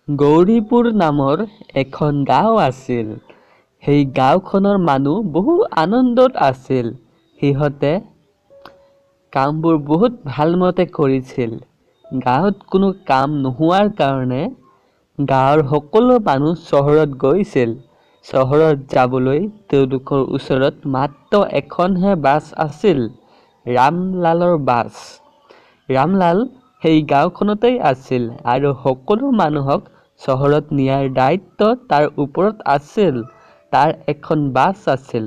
গৌৰীপুৰ নামৰ এখন গাঁও আছিল। সেই গাঁওখনৰ মানুহ বহু আনন্দত আছিল। সিহঁতে কামবোৰ বহুত ভালমতে কৰিছিল। গাঁৱত কোনো কাম নোহোৱাৰ কাৰণে গাঁৱৰ সকলো মানুহ চহৰত গৈছিল। চহৰত যাবলৈ তেওঁলোকৰ ওচৰত মাত্ৰ এখনহে বাছ আছিল, ৰামলালৰ বাছ। ৰামলাল সেই গাঁওখনতেই আছিল আৰু সকলো মানুহক চহৰত নিয়াৰ দায়িত্ব তাৰ ওপৰত আছিল। তাৰ এখন বাছ আছিল।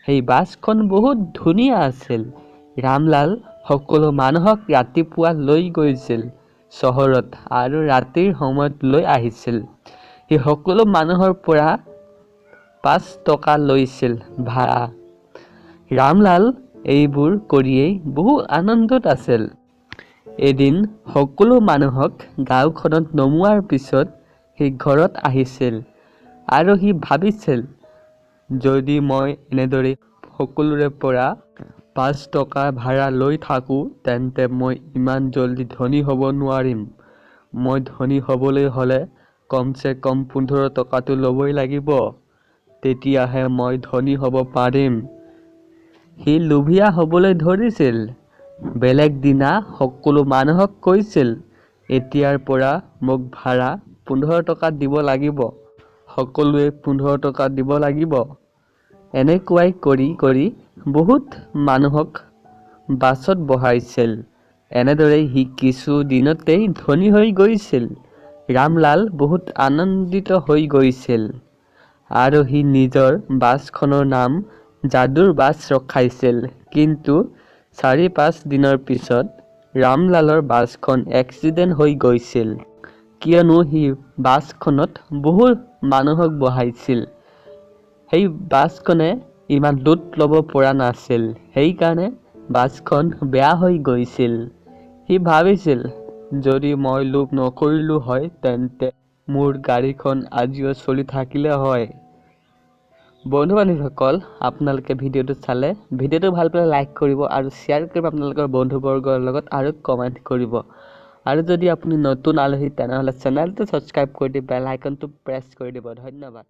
সেই বাছখন বহুত ধুনীয়া আছিল। ৰামলাল সকলো মানুহক ৰাতিপুৱা লৈ গৈছিল চহৰত আৰু ৰাতিৰ সময়ত লৈ আহিছিল। সি সকলো মানুহৰ পৰা 5 টকা লৈছিল ভাড়া। ৰামলাল এইবোৰ কৰিয়েই বহু আনন্দত আছিল। এদিন সকলো মানুহক গাঁওখনত নমোৱাৰ পিছত সি ঘৰত আহিছিল আৰু সি ভাবিছিল, যদি মই এনেদৰে সকলোৰে পৰা 5 টকা ভাড়া লৈ থাকোঁ তেন্তে মই ইমান জল্দি ধনী হ'ব নোৱাৰিম। মই ধনী হ'বলৈ হ'লে কমচে কম 15 টকাটো ল'বই লাগিব। তেতিয়াহে মই ধনী হ'ব পাৰিম। সি লোভীয়া হ'বলৈ ধৰিছিল। বেলেগ দিনা সকলো মানুহক কৈছিল, এতিয়াৰ পৰা মোক ভাড়া 15 টকা দিব লাগিব। সকলোৱে 15 টকা দিব লাগিব। এনেকুৱাই কৰি কৰি বহুত মানুহক বাছত বহাইছিল। এনেদৰে সি কিছু দিনতেই ধনী হৈ গৈছিল। ৰামলাল বহুত আনন্দিত হৈ গৈছিল আৰু সি নিজৰ বাছখনৰ নাম যাদুৰ বাছ ৰখাইছিল। কিন্তু 4-5 দিনৰ পিছত ৰামলালৰ বাছখন এক্সিডেণ্ট হৈ গৈছিল। কিয়নো সি বাছখনত বহুত মানুহক বহাইছিল। সেই বাছখনে ইমান লোড ল'ব পৰা নাছিল। সেইকাৰণে বাছখন বেয়া হৈ গৈছিল। সি ভাবিছিল, যদি মই লোভ নকৰিলোঁ হয় তেন্তে মোৰ গাড়ীখন আজিও চলি থাকিলে হয়। বন্ধু-বান্ধৱীসকল, আপোনালোকে ভিডিঅ'টো চালে ভিডিঅ'টো ভাল পালে লাইক কৰিব আৰু শ্বেয়াৰ কৰিব আপোনালোকৰ বন্ধুবৰ্গৰ লগত আৰু কমেণ্ট কৰিব। আৰু যদি আপুনি নতুন আলহী তেনেহ'লে চেনেলটো ছাবস্ক্ৰাইব কৰি দি বেল আইকনটো প্ৰেছ কৰি দিব। ধন্যবাদ।